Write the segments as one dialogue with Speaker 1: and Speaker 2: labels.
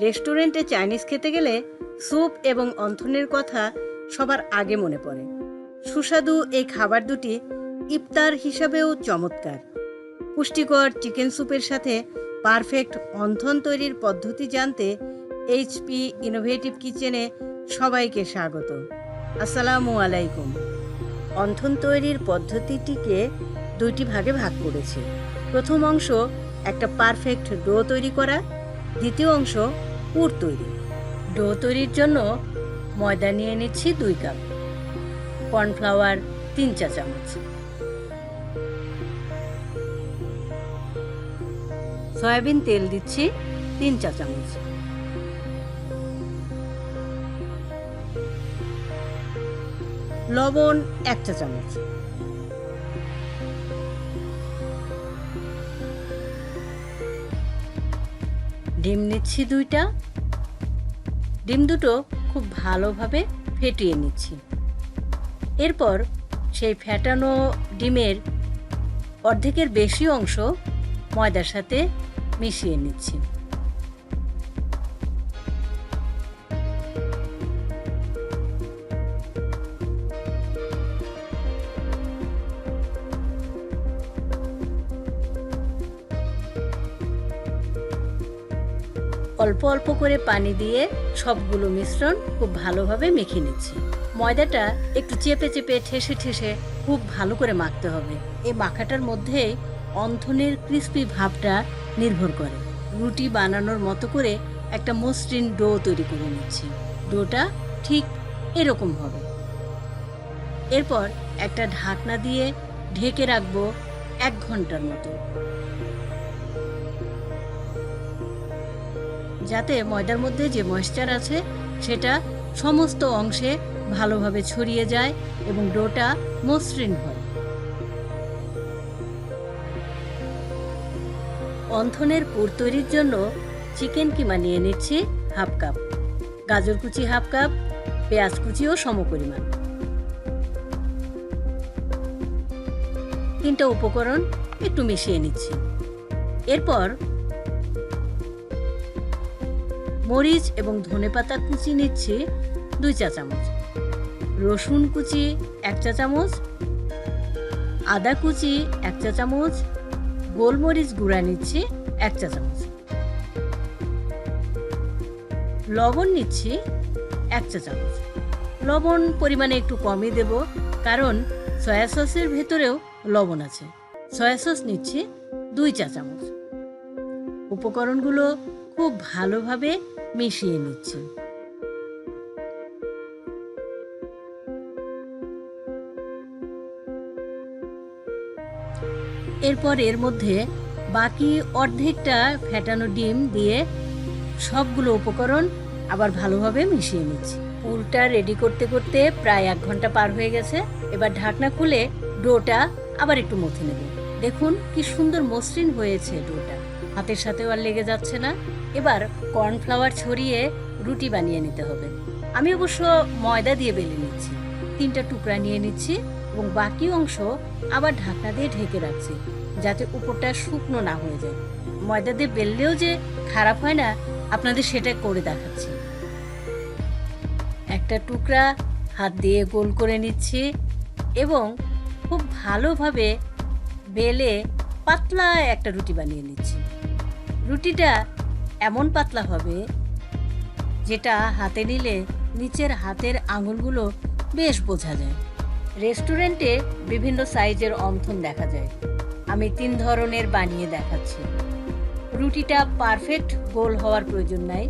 Speaker 1: রেস্টুরেন্টে চাইনিজ খেতে গেলে স্যুপ এবং অন্থনের কথা সবার আগে মনে পড়ে। সুস্বাদু এই খাবার দুটি ইফতার হিসাবেও চমৎকার। পুষ্টিকর চিকেন স্যুপের সাথে পারফেক্ট অন্থন তৈরির পদ্ধতি জানতে এইচপি ইনোভেটিভ কিচেনে সবাইকে স্বাগত। আসসালামু আলাইকুম। অন্থন তৈরির পদ্ধতিটিকে দুইটি ভাগে ভাগ করেছি। প্রথম অংশ একটা পারফেক্ট ডো তৈরি করা, দ্বিতীয় অংশ পুর তৈরি। ডো তৈরির জন্য ময়দা নিয়ে নিচ্ছি 2 কাপ, কর্নফ্লাওয়ার 3 চা চামচ, সয়াবিন তেল দিচ্ছি 3 চা চামচ, লবণ 1 চা চামচ, ডিম নিচ্ছি 2টা। ডিম দুটো খুব ভালোভাবে ফেটিয়ে নিচ্ছি। এরপর সেই ফেটানো ডিমের অর্ধেকের বেশি অংশ ময়দার সাথে মিশিয়ে নিচ্ছি। অল্প অল্প করে পানি দিয়ে সবগুলো মিশ্রণ খুব ভালোভাবে মেখে নিচ্ছি। ময়দাটা একটু চেপে চেপে ঠেসে ঠেসে খুব ভালো করে মাখতে হবে। এই মাখাটার মধ্যেই অন্থনের ক্রিস্পি ভাবটা নির্ভর করে। রুটি বানানোর মতো করে একটা মসৃণ ডো তৈরি করে নিচ্ছি। ডোটা ঠিক এরকম হবে। এরপর একটা ঢাকনা দিয়ে ঢেকে রাখবো 1 ঘন্টার মতো, যাতে ময়দার মধ্যে যে ময়েশ্চার আছে সেটা সমস্ত অংশে ভালোভাবে ছড়িয়ে যায় এবং ডোটা মসৃণ হয়। অন্থনের পুর তৈরির জন্য চিকেন কিমা নিয়ে নিচ্ছি 1/2 কাপ, গাজর কুচি 1/2 কাপ, পেঁয়াজ কুচিও সমপরিমাণ। 3টা উপকরণ একটু মিশিয়ে নিচ্ছি। এরপর মরিচ এবং ধনেপাতা কুচি নিচ্ছি 2 চা চামচ, রসুন কুচি 1 চা চামচ, আদা কুচি 1 চা চামচ, গোলমরিচ গুঁড়া নিচ্ছি 1 চা চামচ, লবণ নিচ্ছি 1 চা চামচ। লবণ পরিমাণে একটু কমই দেব, কারণ সয়া সসের ভেতরেও লবণ আছে। সয়া সস নিচ্ছি 2 চা চামচ। উপকরণগুলো খুব ভালোভাবে মিশিয়ে নিচ্ছি। এরপর এর মধ্যে বাকি অর্ধেকটা ফেটানো ডিম দিয়ে সবগুলো উপকরণ আবার ভালোভাবে মিশিয়ে নিচ্ছি। পুরটা রেডি করতে করতে প্রায় 1 ঘন্টা পার হয়ে গেছে। এবার ঢাকনা খুলে ডোটা আবার একটু মথে নেব। দেখুন কি সুন্দর মসৃণ হয়েছে ডোটা, হাতের সাথেও আর লেগে যাচ্ছে না। এবার কর্নফ্লাওয়ার ছড়িয়ে রুটি বানিয়ে নিতে হবে। আমি অবশ্য ময়দা দিয়ে বেলে নিচ্ছি। 3টা টুকরা নিয়ে নিচ্ছি এবং বাকি অংশ আবার ঢাকনা দিয়ে ঢেকে রাখছি, যাতে উপরটা শুকনো না হয়ে যায়। ময়দা দিয়ে বেললেও যে খারাপ হয় না, আপনাদের সেটা করে দেখাচ্ছি। একটা টুকরা হাত দিয়ে গোল করে নিচ্ছি এবং খুব ভালোভাবে বেলে পাতলা একটা রুটি বানিয়ে নিচ্ছি। রুটিটা এমন পাতলা হবে যেটা হাতে নিলে নিচের হাতের আঙুলগুলো বেশ বোঝা যায়। রেস্টুরেন্টে বিভিন্ন সাইজের অন্থন দেখা যায়। আমি 3 ধরনের বানিয়ে দেখাচ্ছি। রুটিটা পারফেক্ট গোল হওয়ার প্রয়োজন নাই,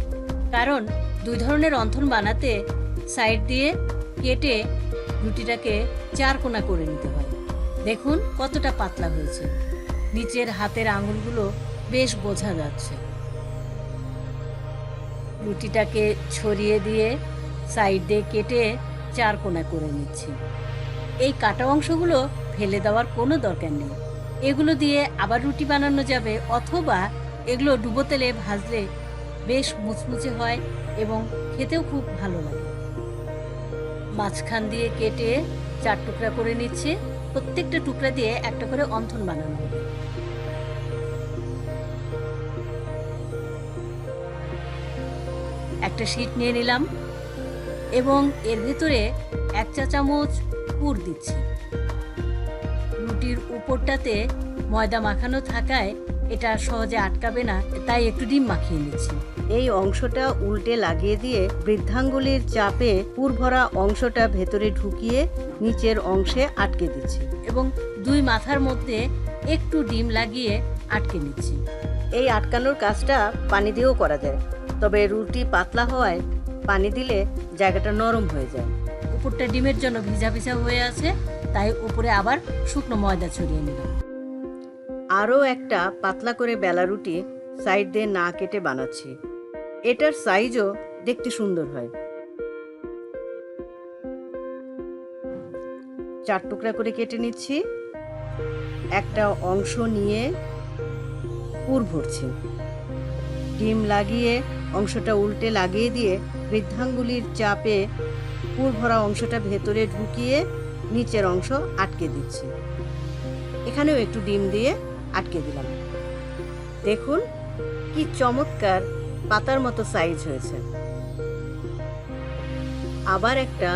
Speaker 1: কারণ 2 ধরনের অন্থন বানাতে সাইড দিয়ে কেটে রুটিটাকে 4 কোনা করে নিতে হয়। দেখুন কতটা পাতলা হয়েছে, নিচের হাতের আঙুলগুলো বেশ বোঝা যাচ্ছে। রুটিটাকে ছড়িয়ে দিয়ে সাইড দিয়ে কেটে 4 কোনা করে নিচ্ছি। এই কাটা অংশগুলো ফেলে দেওয়ার কোনো দরকার নেই। এগুলো দিয়ে আবার রুটি বানানো যাবে, অথবা এগুলো ডুবো তেলে ভাজলে বেশ মুচমুচে হয় এবং খেতেও খুব ভালো লাগে। মাঝখান দিয়ে কেটে 4 টুকরা করে নিচ্ছি। প্রত্যেকটা টুকরা দিয়ে একটা করে অন্থন বানানো হবে। একটা শীট নিয়ে নিলাম এবং এর ভিতরে 1 চা চামচ পুর দিচ্ছি। রুটির উপরটাতে ময়দা মাখানো থাকায় এটা সহজে আটকাবে না, তাই একটু ডিম মাখিয়ে নিচ্ছি।
Speaker 2: এই অংশটা উল্টে লাগিয়ে দিয়ে বৃদ্ধাঙ্গুলির চাপে পুর ভরা অংশটা ভেতরে ঢুকিয়ে নিচের অংশে আটকে দিচ্ছি
Speaker 1: এবং 2 মাথার মধ্যে একটু ডিম লাগিয়ে আটকে নিচ্ছি।
Speaker 2: এই আটকানোর কাজটা পানি দিয়েও করা যায়, তবে রুটি পাতলা হওয়ায় পানি দিলে জায়গাটা নরম হয়ে যায়।
Speaker 1: উপরটা ডিমের জন্য ভিজা ভিজা হয়ে আছে, তাই উপরে আবার শুকনো ময়দা ছড়িয়ে নিলাম।
Speaker 2: আরও একটা পাতলা করে বেলা রুটি সাইড দিয়ে না কেটে বানাচ্ছি। এটার সাইজও দেখতে সুন্দর হয়। 4 টুকরা করে কেটে নিচ্ছি। একটা অংশ নিয়ে পুর ভরছি। ডিম লাগিয়ে অংশটা উল্টে লাগিয়ে দিয়ে বৃদ্ধাঙ্গুলির চাপে পুর ভরা অংশটা ভেতরে ঢুকিয়ে নিচের অংশ আটকে দিচ্ছি। এখানেও একটু ডিম দিয়ে আটকে দিলাম। দেখুন কি চমৎকার পাতার মতো সাইজ হয়েছে। আবার একটা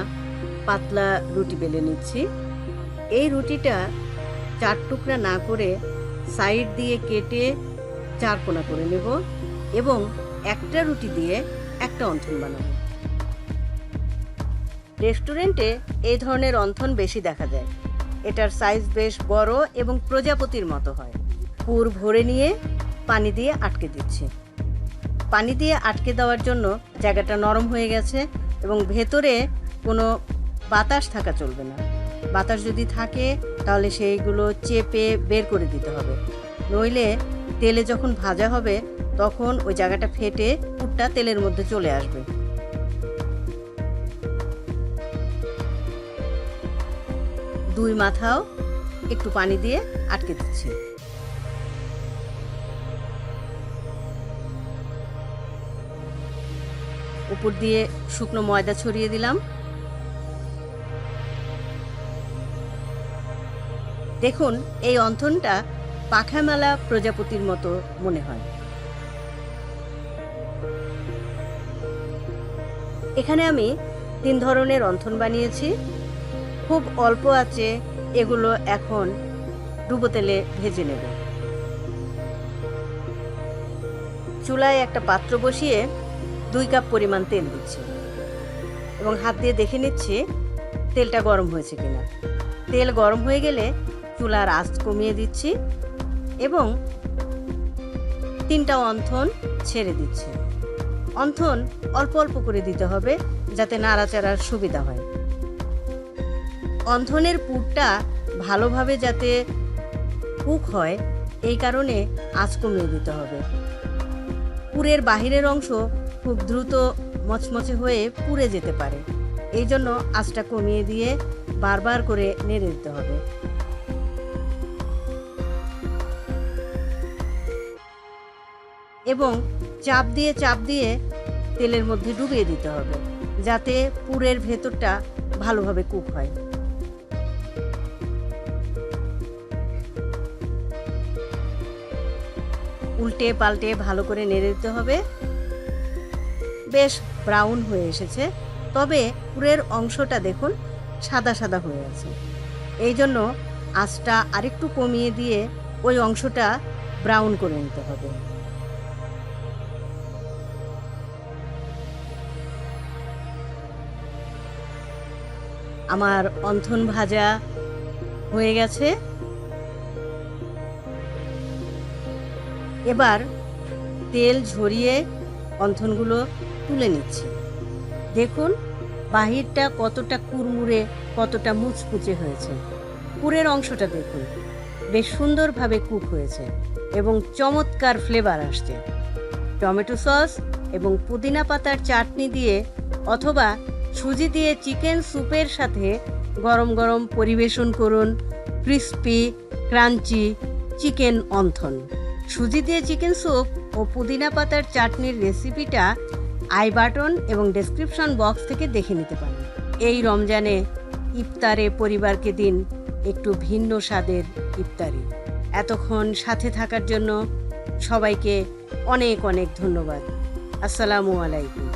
Speaker 2: পাতলা রুটি বেলে নিচ্ছি। এই রুটিটা 4 টুকরা না করে সাইড দিয়ে কেটে 4 কোনা করে নেব এবং একটা রুটি দিয়ে একটা অন্থন বানাবো। রেস্টুরেন্টে এই ধরনের অন্থন বেশি দেখা যায়। এটার সাইজ বেশ বড় এবং প্রজাপতির মতো হয়। পুর ভরে নিয়ে পানি দিয়ে আটকে দিচ্ছি। পানি দিয়ে আটকে দেওয়ার জন্য জায়গাটা নরম হয়ে গেছে এবং ভেতরে কোনো বাতাস থাকা চলবে না। বাতাস যদি থাকে তাহলে সেইগুলো চেপে বের করে দিতে হবে, নইলে তেলে যখন ভাজা হবে তখন ওই জায়গাটা ফেটে পুরটা তেলের মধ্যে চলে আসবে। দুই মাথাও একটু পানি দিয়ে আটকে দিচ্ছি। উপর দিয়ে শুকনো ময়দা ছড়িয়ে দিলাম। দেখুন এই অন্থনটা পাখা মেলা প্রজাপতির মতো মনে হয়। এখানে আমি 3 ধরনের অন্থন বানিয়েছি। খুব অল্প আঁচে এগুলো এখন ডুবো তেলে ভেজে নেব। চুলায় একটা পাত্র বসিয়ে 2 কাপ পরিমাণ তেল দিচ্ছি এবং হাত দিয়ে দেখে নিচ্ছি তেলটা গরম হয়েছে কিনা। তেল গরম হয়ে গেলে চুলার আঁচ কমিয়ে দিচ্ছি এবং 3টা অন্থন ছেড়ে দিচ্ছি। অন্থন অল্প অল্প করে দিতে হবে যাতে নাড়াচাড়ার সুবিধা হয়। অন্থনের পুরটা ভালোভাবে যাতে কুক হয় এই কারণে আঁচ কমিয়ে দিতে হবে। পুরের বাহিরের অংশ খুব দ্রুত মচমচে হয়ে পুড়ে যেতে পারে, এই জন্য আঁচটা কমিয়ে দিয়ে বারবার করে নেড়ে দিতে হবে। এবং চাপ দিয়ে তেলের মধ্যে ডুবিয়ে দিতে হবে যাতে পুরের ভেতরটা ভালোভাবে কুক হয়। উল্টে পাল্টে ভালো করে নেড়ে দিতে হবে। বেশ ব্রাউন হয়ে এসেছে, তবে পুরের অংশটা দেখুন সাদা সাদা হয়ে আছে। এই জন্য আঁচটা আরেকটু কমিয়ে দিয়ে ওই অংশটা ব্রাউন করে নিতে হবে। আমার অন্থন ভাজা হয়ে গেছে। এবার তেল ঝরিয়ে অন্থনগুলো তুলে নিচ্ছি। দেখুন বাহিরটা কতটা কুড়মুড়ে, কতটা মুচকুচে হয়েছে। পুরের অংশটা দেখুন বেশ সুন্দরভাবে কুক হয়েছে এবং চমৎকার ফ্লেভার আসছে। টমেটো সস এবং পুদিনা পাতার চাটনি দিয়ে অথবা সুজি দিয়ে চিকেন স্যুপের সাথে গরম গরম পরিবেশন করুন ক্রিস্পি ক্রাঞ্চি চিকেন অন্থন। সুজি দিয়ে চিকেন স্যুপ ও পুদিনা পাতার চাটনির রেসিপিটা আই বাটন এবং ডেসক্রিপশন বক্স থেকে দেখে নিতে পারেন। এই রমজানে ইফতারে পরিবারকে দিন একটু ভিন্ন স্বাদের ইফতারি। এতক্ষণ সাথে থাকার জন্য সবাইকে অনেক অনেক ধন্যবাদ। আসসালামু আলাইকুম।